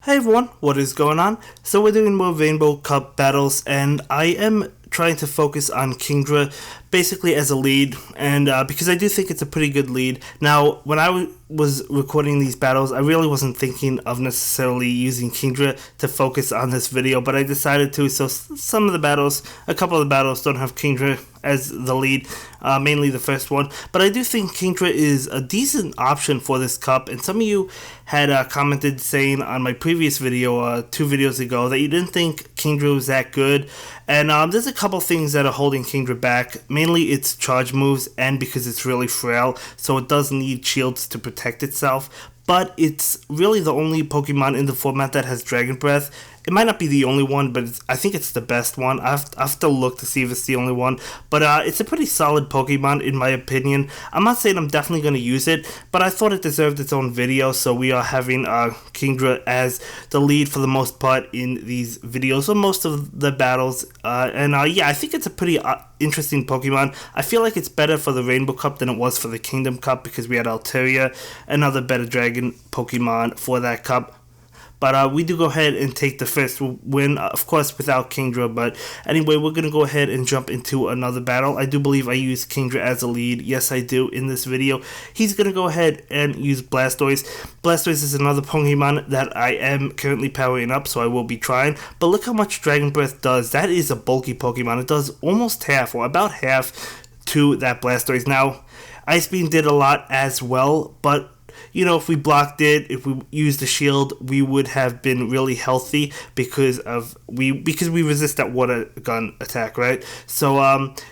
Hey everyone, what is going on? So we're doing more Rainbow Cup battles, and I am trying to focus on Kingdra basically as a lead, and because I do think it's a pretty good lead. Now, when I was recording these battles, I really wasn't thinking of necessarily using Kingdra to focus on this video, but I decided to, so some of the battles, a couple of the battles don't have Kingdra as the lead, mainly the first one, but I do think Kingdra is a decent option for this cup, and some of you had commented saying on my previous video, 2 videos ago, that you didn't think Kingdra was that good, and there's a couple things that are holding Kingdra back. Mainly its charge moves, and because it's really frail, so it does need shields to protect itself, but it's really the only Pokemon in the format that has Dragon Breath. It might not be the only one, but I think it's the best one. I have to look to see if it's the only one, but it's a pretty solid Pokemon in my opinion. I'm not saying I'm definitely going to use it, but I thought it deserved its own video, so we are having Kingdra as the lead for the most part in these videos, so most of the battles, yeah, I think it's a pretty interesting Pokemon. I feel like it's better for the Rainbow Cup than it was for the Kingdom Cup, because we had Altaria, another better Dragon Pokemon for that cup. But we do go ahead and take the first win, of course without Kingdra, but anyway, we're going to go ahead and jump into another battle. I do believe I use Kingdra as a lead. Yes, I do in this video. He's going to go ahead and use Blastoise. Blastoise is another Pokemon that I am currently powering up, so I will be trying. But look how much Dragon Breath does. That is a bulky Pokemon. It does almost half, or about half, to that Blastoise. Now, Ice Beam did a lot as well, but you know, if we blocked it, if we used the shield, we would have been really healthy because we resist that water gun attack, right? So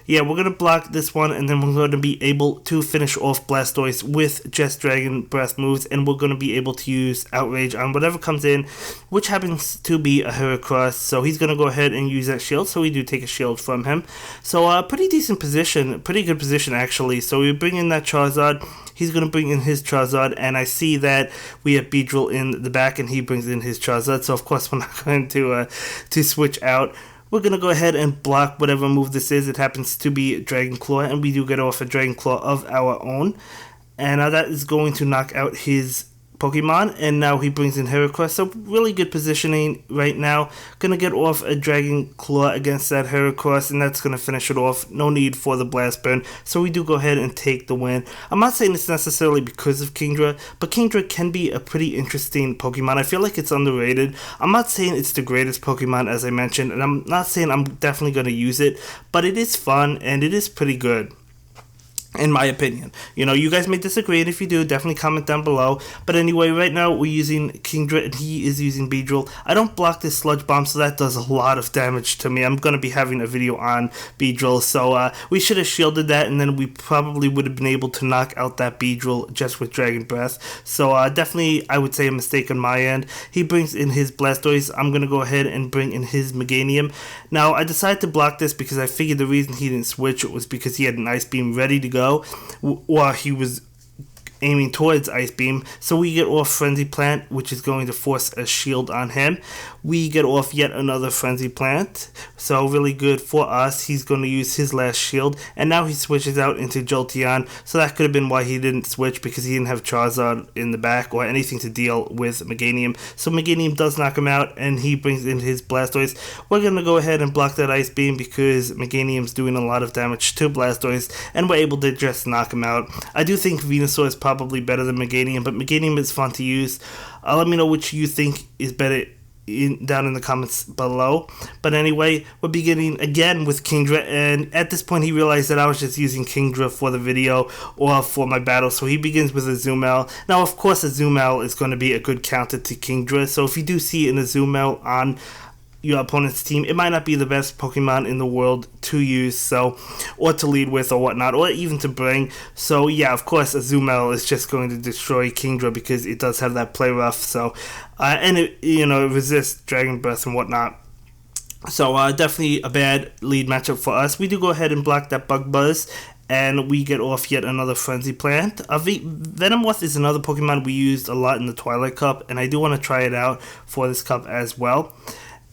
yeah, we're gonna block this one, and then we're going to be able to finish off Blastoise with just Dragon Breath moves, and we're going to be able to use Outrage on whatever comes in, which happens to be a Heracross. So he's gonna go ahead and use that shield. So we do take a shield from him. So pretty decent position, pretty good position actually. So we bring in that Charizard. He's going to bring in his Charizard, and I see that we have Beedrill in the back, and he brings in his Charizard, so of course we're not going to switch out. We're going to go ahead and block whatever move this is. It happens to be Dragon Claw, and we do get off a Dragon Claw of our own, and that is going to knock out his Pokemon, and now he brings in Heracross, so really good positioning right now. Gonna get off a Dragon Claw against that Heracross, and that's gonna finish it off. No need for the Blast Burn, so we do go ahead and take the win. I'm not saying it's necessarily because of Kingdra, but Kingdra can be a pretty interesting Pokemon. I feel like it's underrated. I'm not saying it's the greatest Pokemon, as I mentioned, and I'm not saying I'm definitely gonna use it, but it is fun, and it is pretty good, in my opinion. You know, you guys may disagree, and if you do, definitely comment down below. But anyway, right now we're using Kingdra, and he is using Beedrill. I don't block this Sludge Bomb, so that does a lot of damage to me. I'm going to be having a video on Beedrill, so we should have shielded that, and then we probably would have been able to knock out that Beedrill just with Dragon Breath. So definitely, I would say a mistake on my end. He brings in his Blastoise. I'm going to go ahead and bring in his Meganium. Now, I decided to block this because I figured the reason he didn't switch was because he had an Ice Beam ready to go, or he was aiming towards Ice Beam. So we get off Frenzy Plant, which is going to force a shield on him. We get off yet another Frenzy Plant, so really good for us. He's going to use his last shield, and now he switches out into Jolteon, so that could have been why he didn't switch, because he didn't have Charizard in the back or anything to deal with Meganium. So Meganium does knock him out, and he brings in his Blastoise. We're going to go ahead and block that Ice Beam because Meganium's doing a lot of damage to Blastoise, and we're able to just knock him out. I do think Venusaur is probably better than Meganium, but Meganium is fun to use. Let me know which you think is better down in the comments below. But anyway, we're beginning again with Kingdra, and at this point he realized that I was just using Kingdra for the video or for my battle, so he begins with Azumarill. Now of course Azumarill is going to be a good counter to Kingdra, so if you do see an Azumarill on your opponent's team, it might not be the best Pokemon in the world to use, so, or to lead with or whatnot, or even to bring. So yeah, of course Azumarill is just going to destroy Kingdra because it does have that play rough, so and it, you know, it resists Dragon Breath and whatnot. So definitely a bad lead matchup for us. We do go ahead and block that Bug Buzz, and we get off yet another Frenzy Plant. Venomoth is another Pokemon we used a lot in the Twilight Cup, and I do want to try it out for this cup as well.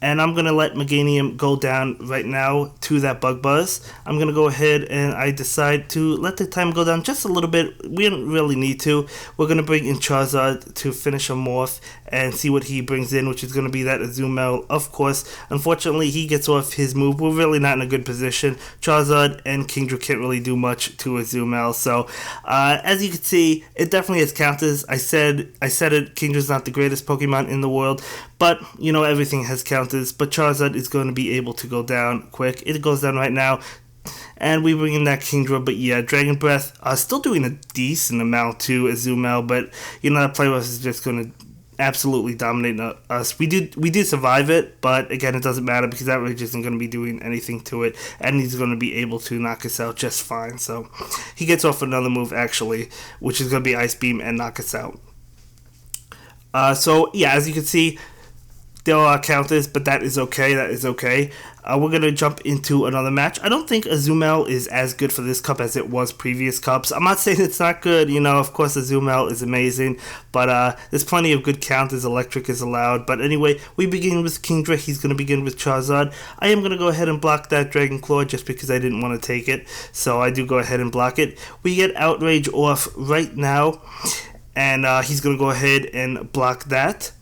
And I'm going to let Meganium go down right now to that Bug Buzz. I'm going to go ahead and I decide to let the time go down just a little bit. We don't really need to. We're going to bring in Charizard to finish him off. and see what he brings in, which is going to be that Azumarill, of course. Unfortunately, he gets off his move. We're really not in a good position. Charizard and Kingdra can't really do much to Azumarill. So, as you can see, it definitely has counters. I said it, Kingdra's not the greatest Pokemon in the world, but, you know, everything has counters. But Charizard is going to be able to go down quick. It goes down right now. And we bring in that Kingdra, but yeah, Dragon Breath, still doing a decent amount to Azumarill, but, you know, that Playrough is just going to absolutely dominate us. We do survive it, but again, it doesn't matter because that Rage isn't going to be doing anything to it, and he's going to be able to knock us out just fine. So he gets off another move, actually, which is going to be Ice Beam and knock us out. So yeah, as you can see, there are counters, but that is okay. That is okay. We're going to jump into another match. I don't think Azumarill is as good for this cup as it was previous cups. I'm not saying it's not good. You know, of course, Azumarill is amazing, but there's plenty of good counters. Electric is allowed. But anyway, we begin with Kingdra. He's going to begin with Charizard. I am going to go ahead and block that Dragon Claw just because I didn't want to take it. So I do go ahead and block it. We get Outrage off right now, and he's going to go ahead and block that.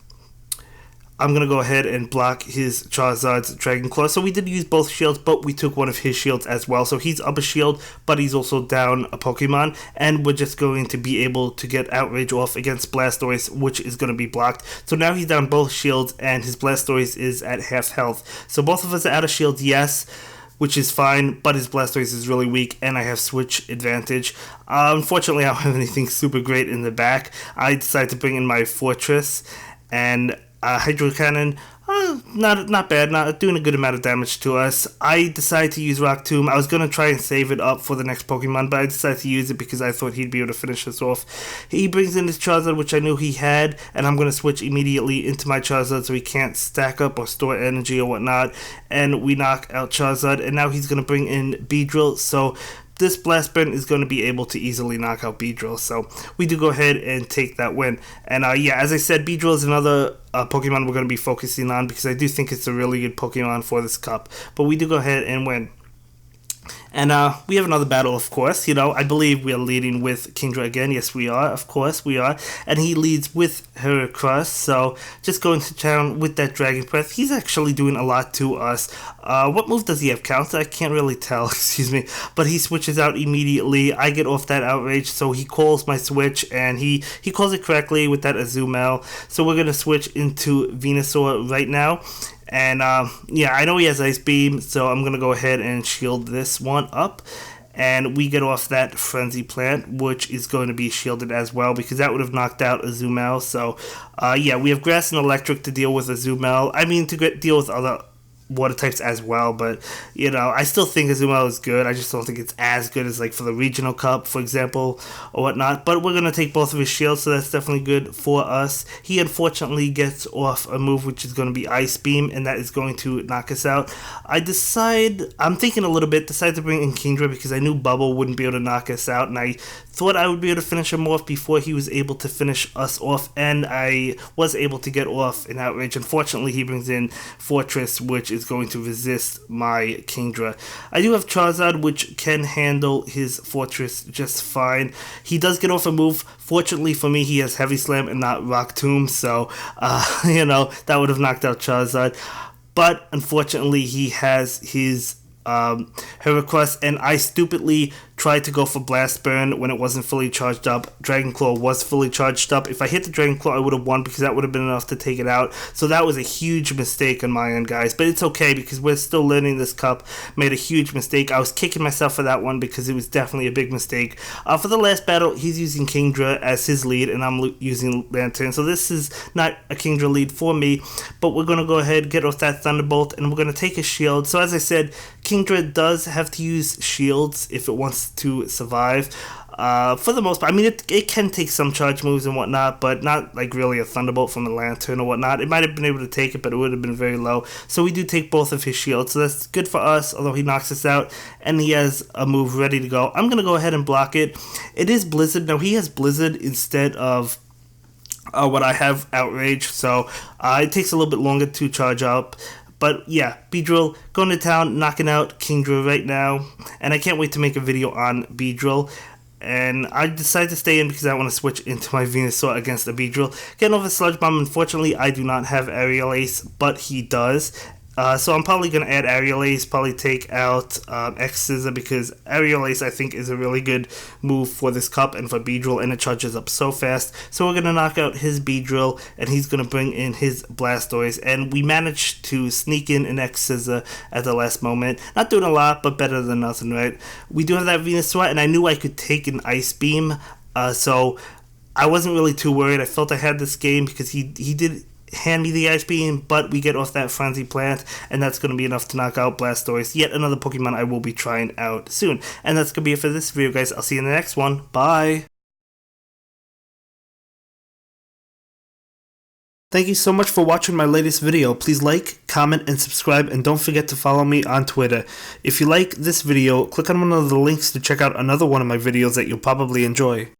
I'm going to go ahead and block his Charizard's Dragon Claw. So we did use both shields, but we took one of his shields as well. So he's up a shield, but he's also down a Pokemon. And we're just going to be able to get Outrage off against Blastoise, which is going to be blocked. So now he's down both shields, and his Blastoise is at half health. So both of us are out of shields, yes, which is fine, but his Blastoise is really weak, and I have switch advantage. Unfortunately, I don't have anything super great in the back. I decided to bring in my Fortress, and Hydro Cannon, not bad, not doing a good amount of damage to us. I decided to use Rock Tomb. I was going to try and save it up for the next Pokemon, but I decided to use it because I thought he'd be able to finish us off. He brings in his Charizard, which I knew he had, and I'm going to switch immediately into my Charizard so he can't stack up or store energy or whatnot, and we knock out Charizard, and now he's going to bring in Beedrill, so this Blast Burn is going to be able to easily knock out Beedrill, so we do go ahead and take that win. And yeah, as I said, Beedrill is another Pokemon we're going to be focusing on because I do think it's a really good Pokemon for this cup, but we do go ahead and win. And we have another battle, of course. You know, I believe we are leading with Kingdra again. Yes, we are. Of course, we are. And he leads with Heracross. So just going to town with that Dragon Breath. He's actually doing a lot to us. What move does he have? Counter? I can't really tell. Excuse me. But he switches out immediately. I get off that Outrage. So he calls my switch. And he calls it correctly with that Azumarill. So we're going to switch into Venusaur right now. And yeah, I know he has Ice Beam, so I'm going to go ahead and shield this one up. And we get off that Frenzy Plant, which is going to be shielded as well, because that would have knocked out Azumarill. So yeah, we have Grass and Electric to deal with Azumarill. I mean, to deal with other water types as well, but you know, I still think Azumarill is good. I just don't think it's as good as like for the regional cup, for example, or whatnot. But we're gonna take both of his shields, so that's definitely good for us. He unfortunately gets off a move which is going to be Ice Beam, and that is going to knock us out. I'm thinking a little bit, decided to bring in Kingdra because I knew Bubble wouldn't be able to knock us out, and I thought I would be able to finish him off before he was able to finish us off, and I was able to get off an Outrage. Unfortunately, he brings in Fortress, which is going to resist my Kingdra. I do have Charizard, which can handle his Fortress just fine. He does get off a move. Fortunately for me, he has Heavy Slam and not Rock Tomb, so you know, that would have knocked out Charizard. But unfortunately, he has his Heracross, and I stupidly tried to go for Blast Burn when it wasn't fully charged up. Dragon Claw was fully charged up. If I hit the Dragon Claw, I would have won because that would have been enough to take it out. So that was a huge mistake on my end, guys. But it's okay because we're still learning this cup. Made a huge mistake. I was kicking myself for that one because it was definitely a big mistake. For the last battle, he's using Kingdra as his lead, and I'm using Lantern. So this is not a Kingdra lead for me, but we're going to go ahead, get off that Thunderbolt, and we're going to take a shield. So as I said, Kingdra does have to use shields if it wants to survive. For the most part, I mean, it can take some charge moves and whatnot, but not like really a Thunderbolt from the Lantern or whatnot. It might have been able to take it, but it would have been very low. So we do take both of his shields, so that's good for us, although he knocks us out, and he has a move ready to go. I'm going to go ahead and block it. It is Blizzard. Now, he has Blizzard instead of what I have, Outrage, so it takes a little bit longer to charge up. But yeah, Beedrill going to town, knocking out Kingdra right now. And I can't wait to make a video on Beedrill. and I decided to stay in because I want to switch into my Venusaur against the Beedrill. Getting over Sludge Bomb, unfortunately, I do not have Aerial Ace, but he does. So I'm probably going to add Aerial Ace, probably take out X-Scissor, because Aerial Ace I think is a really good move for this cup and for Beedrill, and it charges up so fast. So we're going to knock out his Beedrill, and he's going to bring in his Blastoise, and we managed to sneak in an X-Scissor at the last moment. Not doing a lot, but better than nothing, right? We do have that Venusaur, and I knew I could take an Ice Beam, so I wasn't really too worried. I felt I had this game because he did hand me the Ice Beam, but we get off that Frenzy Plant, and that's going to be enough to knock out Blastoise, yet another Pokemon I will be trying out soon. And that's going to be it for this video, guys. I'll see you in the next one. Bye! Thank you so much for watching my latest video. Please like, comment, and subscribe, and don't forget to follow me on Twitter. If you like this video, click on one of the links to check out another one of my videos that you'll probably enjoy.